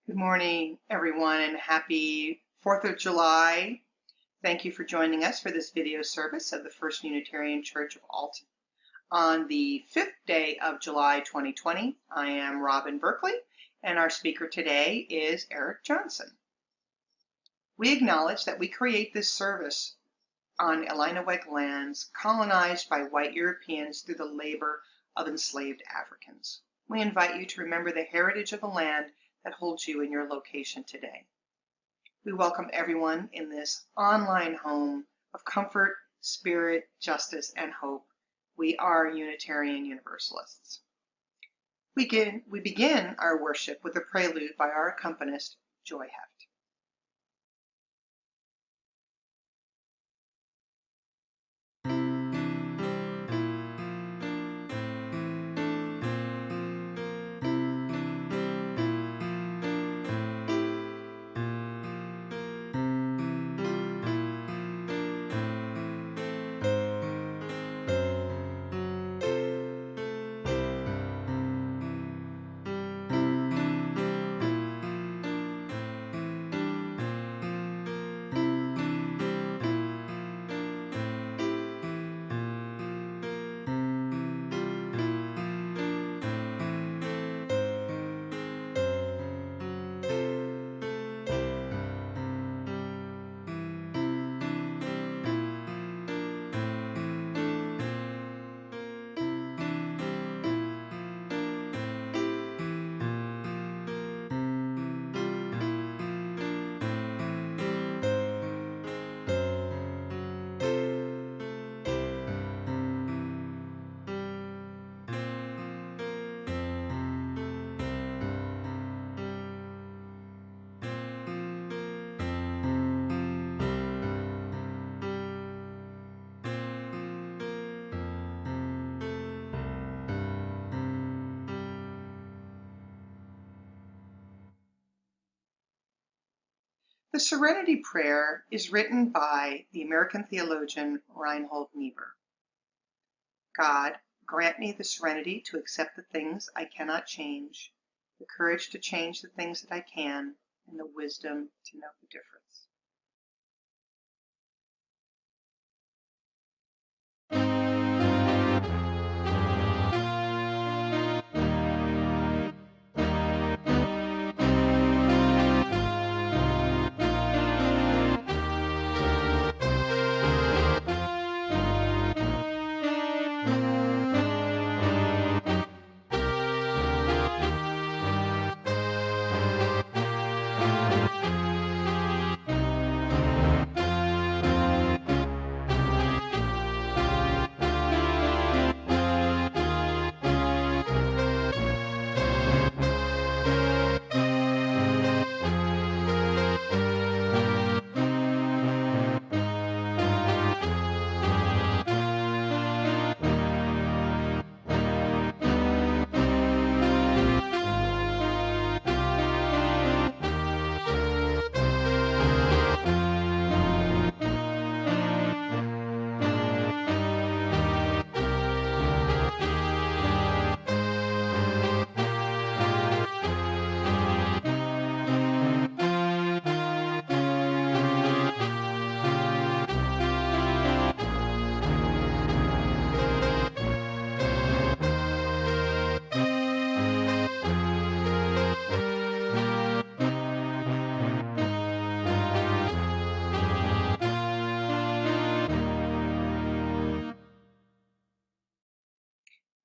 Good morning, everyone, and happy 4th of July. Thank you for joining us for this video service of the First Unitarian Church of Alton. On the 5th day of July 2020, I am Robin Berkeley, and our speaker today is Eric Johnson. We acknowledge that we create this service on Illinois lands colonized by white Europeans through the labor of enslaved Africans. We invite you to remember the heritage of the land that holds you in your location today. We welcome everyone in this online home of comfort, spirit, justice, and hope. We are Unitarian Universalists. We begin our worship with a prelude by our accompanist, Joy Heft. The Serenity Prayer is written by the American theologian Reinhold Niebuhr. God, grant me the serenity to accept the things I cannot change, the courage to change the things that I can, and the wisdom to know the difference.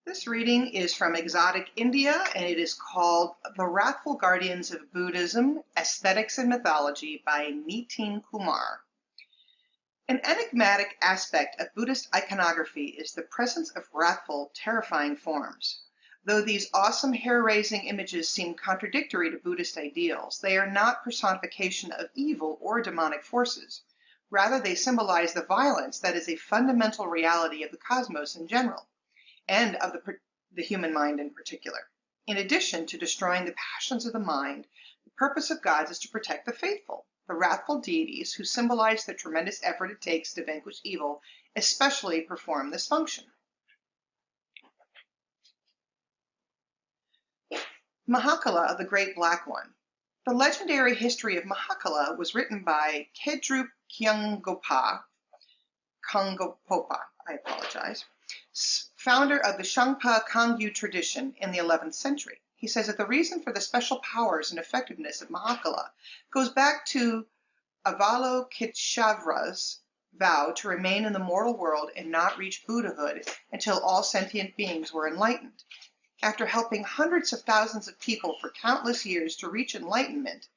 This reading is from exotic India, and it is called The Wrathful Guardians of Buddhism, Aesthetics and Mythology by Nitin Kumar. An enigmatic aspect of Buddhist iconography is the presence of wrathful, terrifying forms. Though these awesome hair-raising images seem contradictory to Buddhist ideals, they are not personification of evil or demonic forces. Rather, they symbolize the violence that is a fundamental reality of the cosmos in general, and of the human mind in particular. In addition to destroying the passions of the mind, the purpose of gods is to protect the faithful. The wrathful deities, who symbolize the tremendous effort it takes to vanquish evil, especially perform this function. Mahakala of the Great Black One. The legendary history of Mahakala was written by Kedrup Kyungpopa, founder of the Shangpa Kangyu tradition in the 11th century. He says that the reason for the special powers and effectiveness of Mahakala goes back to Avalokiteshvara's vow to remain in the mortal world and not reach Buddhahood until all sentient beings were enlightened. After helping hundreds of thousands of people for countless years to reach enlightenment,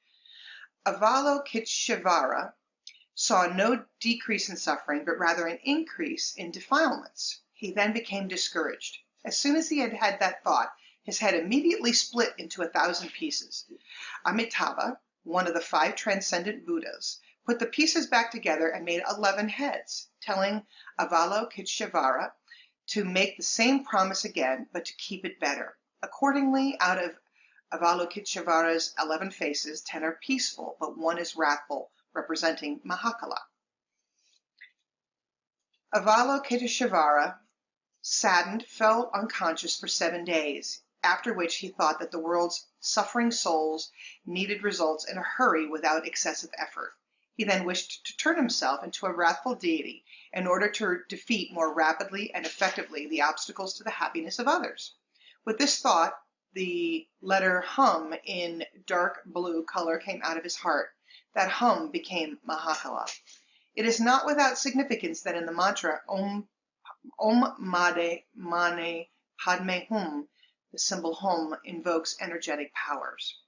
Avalokiteshvara saw no decrease in suffering, but rather an increase in defilements. He then became discouraged. As soon as he had had that thought, his head immediately split into 1,000 pieces. Amitabha, one of the 5 transcendent Buddhas, put the pieces back together and made 11 heads, telling Avalokiteshvara to make the same promise again, but to keep it better. Accordingly, out of Avalokiteshvara's 11 faces, 10 are peaceful, but 1 is wrathful, representing Mahakala. Avalokiteshvara, saddened, fell unconscious for 7 days, after which he thought that the world's suffering souls needed results in a hurry without excessive effort. He then wished to turn himself into a wrathful deity in order to defeat more rapidly and effectively the obstacles to the happiness of others. With this thought, the letter hum in dark blue color came out of his heart. That hum became Mahakala. It is not without significance that in the mantra Om Mane Padme Hum, the symbol Hum invokes energetic powers.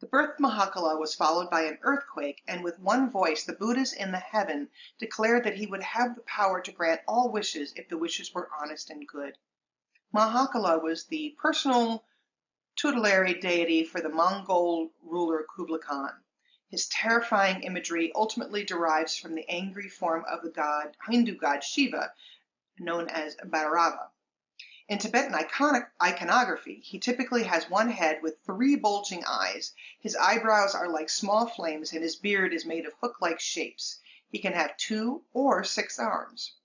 The birth of Mahakala was followed by an earthquake, and with one voice the Buddhas in the heaven declared that he would have the power to grant all wishes if the wishes were honest and good. Mahakala was the personal tutelary deity for the Mongol ruler Kublai Khan. His terrifying imagery ultimately derives from the angry form of the Hindu god Shiva, known as Bhairava. In Tibetan iconography, he typically has 1 head with 3 bulging eyes. His eyebrows are like small flames, and his beard is made of hook-like shapes. He can have 2 or 6 arms.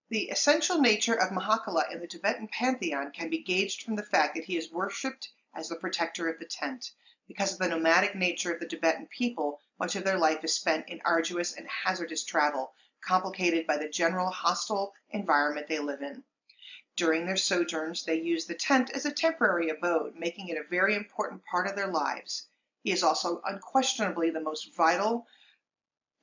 The essential nature of Mahakala in the Tibetan pantheon can be gauged from the fact that he is worshipped as the protector of the tent. Because of the nomadic nature of the Tibetan people, much of their life is spent in arduous and hazardous travel, complicated by the general hostile environment they live in. During their sojourns, they use the tent as a temporary abode, making it a very important part of their lives. He is also unquestionably the most vital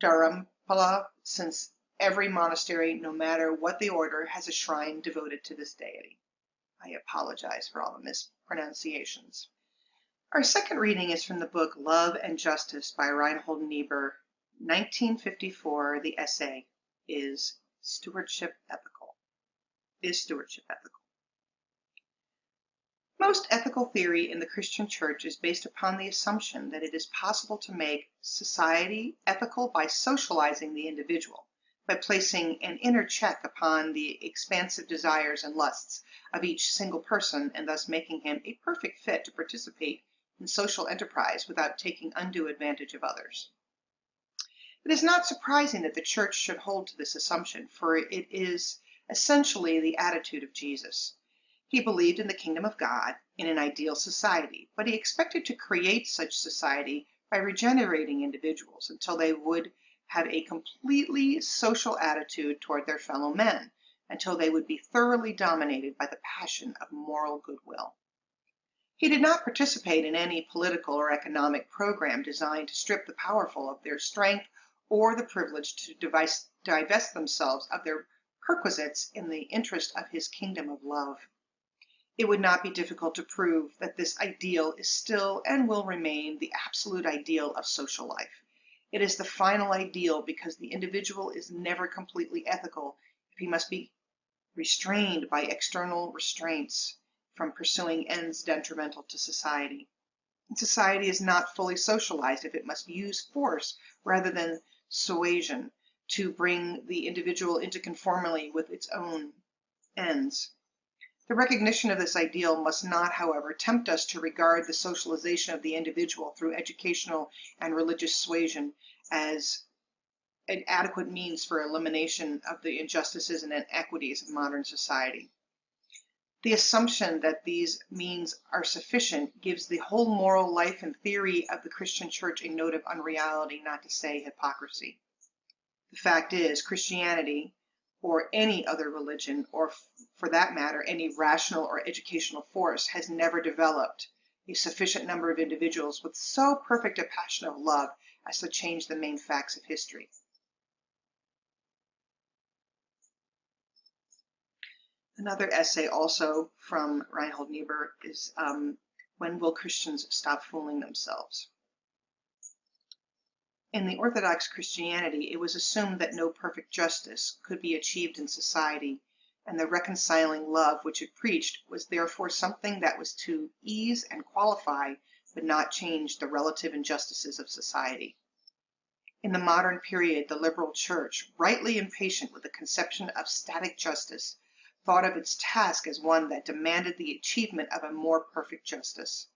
Dharampala, since every monastery, no matter what the order, has a shrine devoted to this deity. I apologize for all the mispronunciations. Our second reading is from the book Love and Justice by Reinhold Niebuhr, 1954. The essay, Is Stewardship Ethical? Is Stewardship Ethical? Most ethical theory in the Christian Church is based upon the assumption that it is possible to make society ethical by socializing the individual, by placing an inner check upon the expansive desires and lusts of each single person, and thus making him a perfect fit to participate in social enterprise without taking undue advantage of others. It is not surprising that the Church should hold to this assumption, for it is essentially the attitude of Jesus. He believed in the kingdom of God, in an ideal society, but he expected to create such society by regenerating individuals until they would have a completely social attitude toward their fellow men, until they would be thoroughly dominated by the passion of moral goodwill. He did not participate in any political or economic program designed to strip the powerful of their strength or the privilege to divest themselves of their perquisites in the interest of his kingdom of love. It would not be difficult to prove that this ideal is still and will remain the absolute ideal of social life. It is the final ideal because the individual is never completely ethical if he must be restrained by external restraints from pursuing ends detrimental to society. And society is not fully socialized if it must use force rather than suasion to bring the individual into conformity with its own ends. The recognition of this ideal must not, however, tempt us to regard the socialization of the individual through educational and religious suasion as an adequate means for elimination of the injustices and inequities of modern society. The assumption that these means are sufficient gives the whole moral life and theory of the Christian church a note of unreality, not to say hypocrisy. The fact is, Christianity, or any other religion, or for that matter, any rational or educational force, has never developed a sufficient number of individuals with so perfect a passion of love as to change the main facts of history. Another essay also from Reinhold Niebuhr is When Will Christians Stop Fooling Themselves? In the Orthodox Christianity, it was assumed that no perfect justice could be achieved in society, and the reconciling love which it preached was therefore something that was to ease and qualify, but not change the relative injustices of society. In the modern period, the liberal church, rightly impatient with the conception of static justice, thought of its task as one that demanded the achievement of a more perfect justice.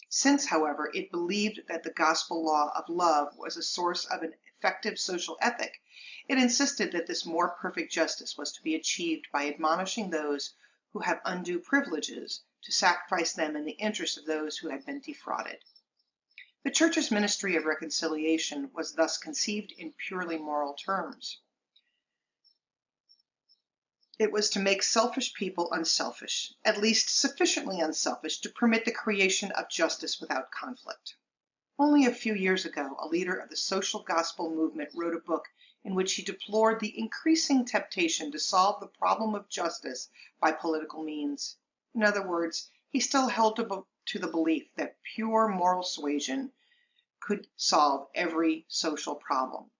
Since, however, it believed that the gospel law of love was a source of an effective social ethic, it insisted that this more perfect justice was to be achieved by admonishing those who have undue privileges to sacrifice them in the interest of those who had been defrauded. The Church's ministry of reconciliation was thus conceived in purely moral terms. It was to make selfish people unselfish, at least sufficiently unselfish to permit the creation of justice without conflict. Only a few years ago, a leader of the social gospel movement wrote a book in which he deplored the increasing temptation to solve the problem of justice by political means. In other words, he still held to the belief that pure moral suasion could solve every social problem.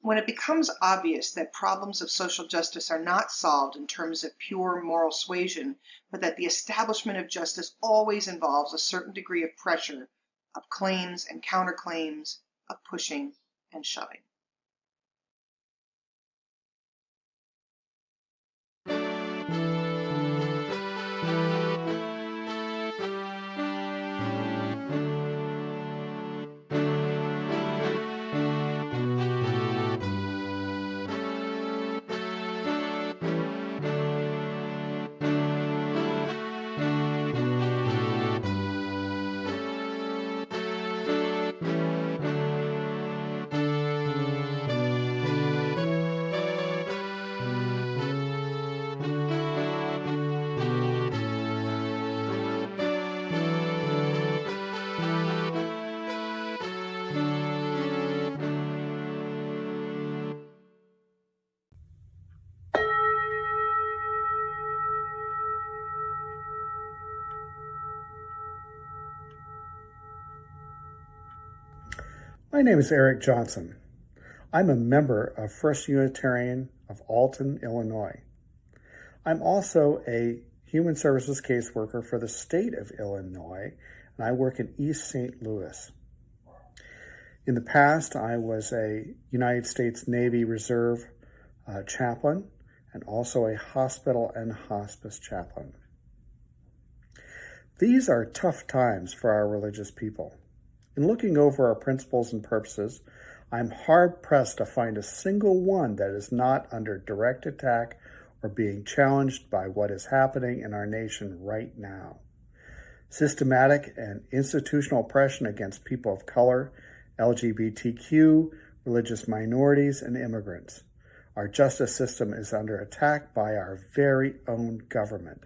When it becomes obvious that problems of social justice are not solved in terms of pure moral suasion, but that the establishment of justice always involves a certain degree of pressure, of claims and counterclaims, of pushing and shoving. My name is Eric Johnson. I'm a member of First Unitarian of Alton, Illinois. I'm also a human services caseworker for the state of Illinois, and I work in East St. Louis. In the past, I was a United States Navy Reserve chaplain and also a hospital and hospice chaplain. These are tough times for our religious people. In looking over our principles and purposes, I'm hard-pressed to find a single one that is not under direct attack or being challenged by what is happening in our nation right now. Systematic and institutional oppression against people of color, LGBTQ, religious minorities, and immigrants. Our justice system is under attack by our very own government.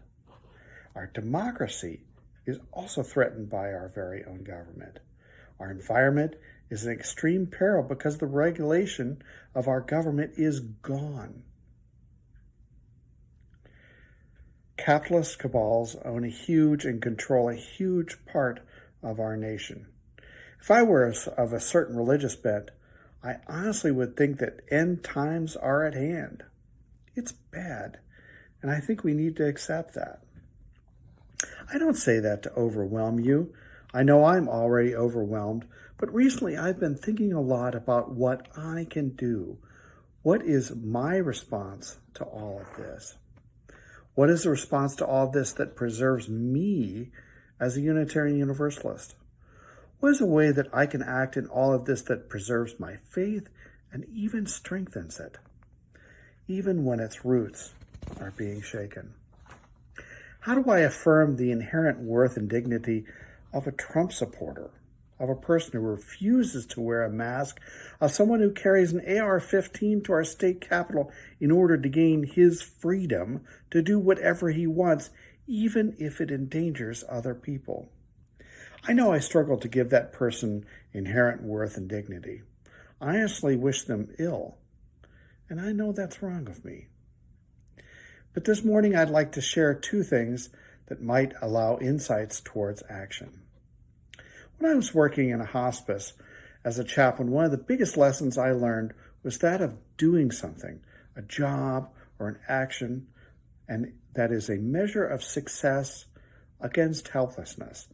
Our democracy is also threatened by our very own government. Our environment is in extreme peril because the regulation of our government is gone. Capitalist cabals own a huge and control a huge part of our nation. If I were of a certain religious bent, I honestly would think that end times are at hand. It's bad, and I think we need to accept that. I don't say that to overwhelm you. I know I'm already overwhelmed, but recently I've been thinking a lot about what I can do. What is my response to all of this? What is the response to all of this that preserves me as a Unitarian Universalist? What is a way that I can act in all of this that preserves my faith and even strengthens it, even when its roots are being shaken? How do I affirm the inherent worth and dignity of a Trump supporter, of a person who refuses to wear a mask, of someone who carries an AR-15 to our state capitol in order to gain his freedom to do whatever he wants, even if it endangers other people? I know I struggle to give that person inherent worth and dignity. I honestly wish them ill, and I know that's wrong of me. But this morning I'd like to share two things that might allow insights towards action. When I was working in a hospice as a chaplain, one of the biggest lessons I learned was that of doing something, a job or an action, and that is a measure of success against helplessness.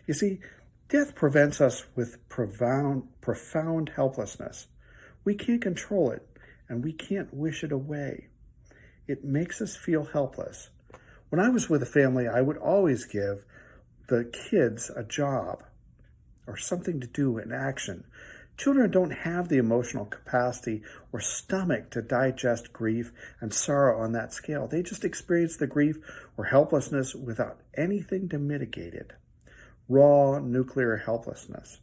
You see, death prevents us with profound helplessness. We can't control it, and we can't wish it away. It makes us feel helpless. When I was with a family, I would always give the kids a job or something to do, an action. Children don't have the emotional capacity or stomach to digest grief and sorrow on that scale. They just experience the grief or helplessness without anything to mitigate it. Raw nuclear helplessness.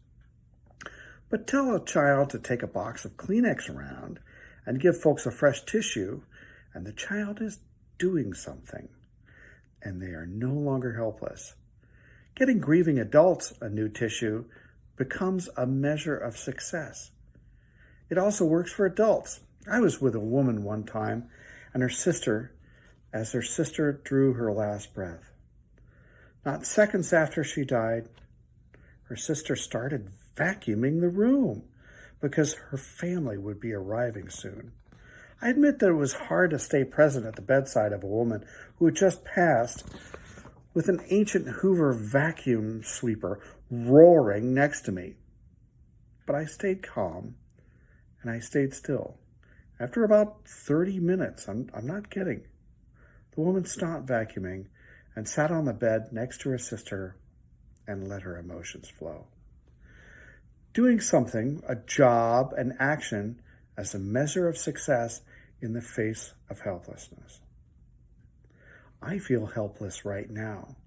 But tell a child to take a box of Kleenex around and give folks a fresh tissue, and the child is doing something, and they are no longer helpless. Getting grieving adults a new tissue becomes a measure of success. It also works for adults. I was with a woman one time and her sister drew her last breath. Not seconds after she died, her sister started vacuuming the room because her family would be arriving soon. I admit that it was hard to stay present at the bedside of a woman who had just passed with an ancient Hoover vacuum sweeper roaring next to me. But I stayed calm and I stayed still. After about 30 minutes, I'm not kidding, the woman stopped vacuuming and sat on the bed next to her sister and let her emotions flow. Doing something, a job, an action, as a measure of success in the face of helplessness. I feel helpless right now.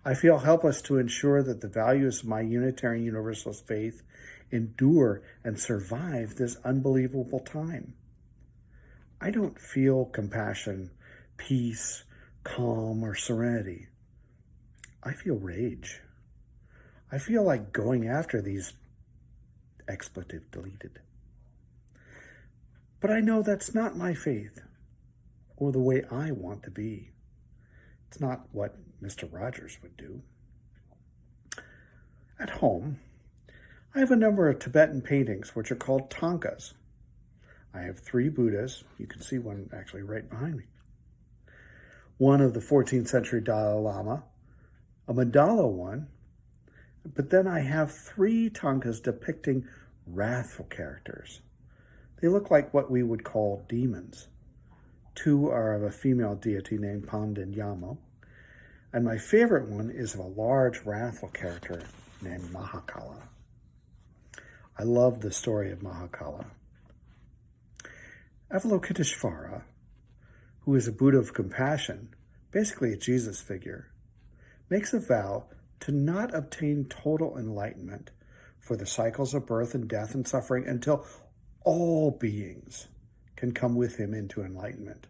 I feel helpless to ensure that the values of my Unitarian Universalist faith endure and survive this unbelievable time. I don't feel compassion, peace, calm, or serenity. I feel rage. I feel like going after these expletive deleted. But I know that's not my faith or the way I want to be. It's not what Mr. Rogers would do. At home, I have a number of Tibetan paintings which are called tankas. I have 3 Buddhas. You can see one actually right behind me. One of the 14th century Dalai Lama, a mandala one, but then I have 3 tankas depicting wrathful characters. They look like what we would call demons. 2 are of a female deity named Pandin Yamo, and my favorite one is of a large wrathful character named Mahakala. I love the story of Mahakala. Avalokiteshvara, who is a Buddha of compassion, basically a Jesus figure, makes a vow to not obtain total enlightenment for the cycles of birth and death and suffering until all beings can come with him into enlightenment.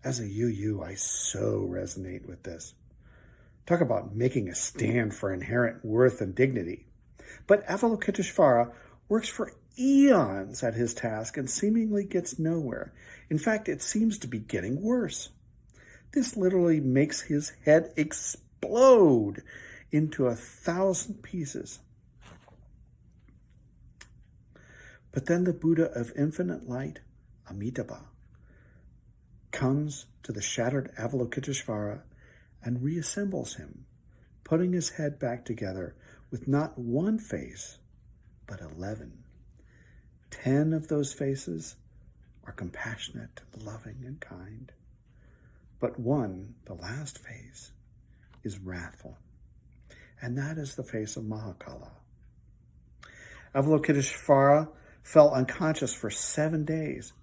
As a UU, I so resonate with this. Talk about making a stand for inherent worth and dignity. But Avalokiteshvara works for eons at his task and seemingly gets nowhere. In fact, it seems to be getting worse. This literally makes his head explode into 1,000 pieces. But then the Buddha of infinite light, Amitabha, comes to the shattered Avalokiteshvara and reassembles him, putting his head back together with not one face, but 11. 10 of those faces are compassionate, loving, and kind. But one, the last face, is wrathful. And that is the face of Mahakala. Avalokiteshvara fell unconscious for 7 days.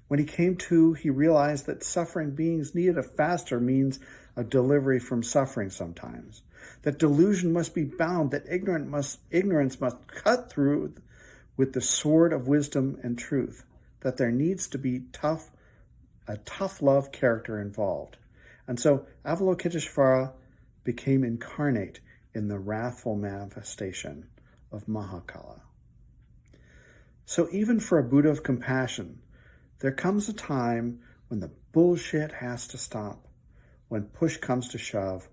When he came to, he realized that suffering beings needed a faster means of delivery from suffering sometimes, that delusion must be bound, that ignorance must cut through with the sword of wisdom and truth, that there needs to be a tough love character involved. And so Avalokiteshvara became incarnate in the wrathful manifestation of Mahakala. So even for a Buddha of compassion, there comes a time when the bullshit has to stop, when push comes to shove,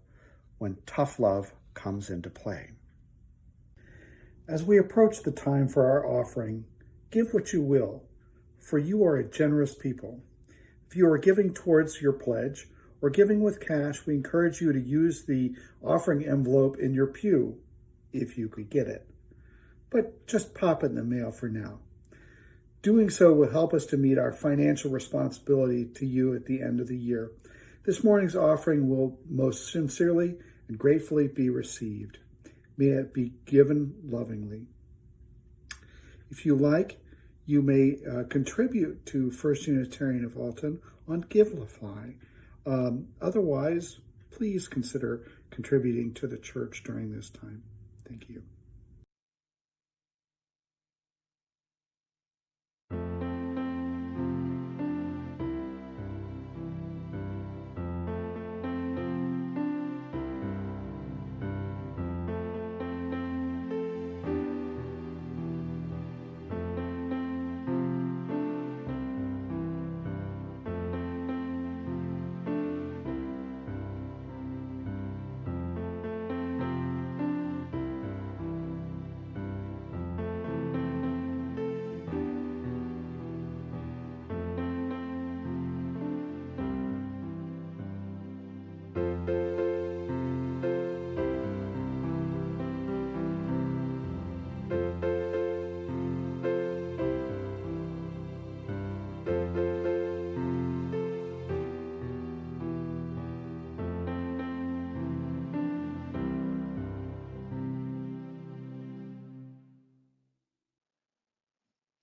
when tough love comes into play. As we approach the time for our offering, give what you will, for you are a generous people. If you are giving towards your pledge or giving with cash, we encourage you to use the offering envelope in your pew, if you could get it. But just pop it in the mail for now. Doing so will help us to meet our financial responsibility to you at the end of the year. This morning's offering will most sincerely and gratefully be received. May it be given lovingly. If you like, you may contribute to First Unitarian of Alton on GiveLify. Otherwise, please consider contributing to the church during this time. Thank you.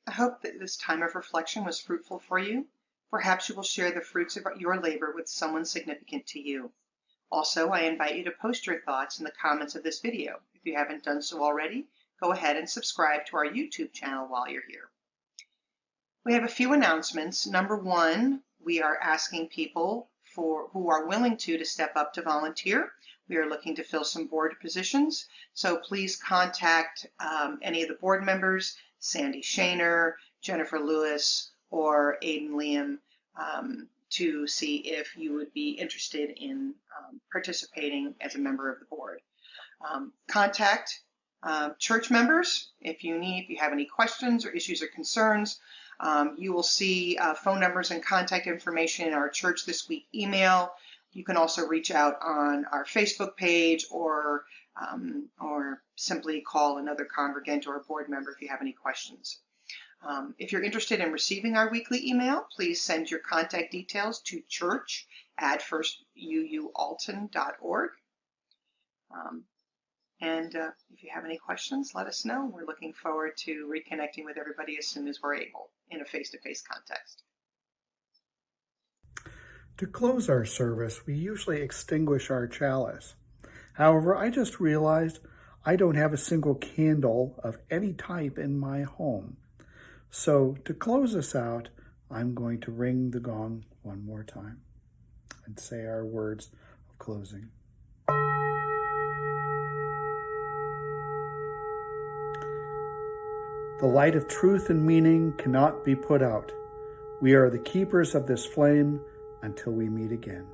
I hope that this time of reflection was fruitful for you. Perhaps you will share the fruits of your labor with someone significant to you. Also, I invite you to post your thoughts in the comments of this video. If you haven't done so already, go ahead and subscribe to our YouTube channel while you're here. We have a few announcements. Number one, we are asking people who are willing to step up to volunteer. We are looking to fill some board positions, so please contact any of the board members, Sandy Shaner, Jennifer Lewis, or Aidan Liam, to see if you would be interested in participating as a member of the board. Contact church members if you have any questions or issues or concerns. You will see phone numbers and contact information in our Church This Week email. You can also reach out on our Facebook page or simply call another congregant or a board member if you have any questions. If you're interested in receiving our weekly email, please send your contact details to church@firstuualton.org. And if you have any questions, let us know. We're looking forward to reconnecting with everybody as soon as we're able in a face-to-face context. To close our service, we usually extinguish our chalice. However, I just realized I don't have a single candle of any type in my home. So to close us out, I'm going to ring the gong one more time and say our words of closing. The light of truth and meaning cannot be put out. We are the keepers of this flame until we meet again.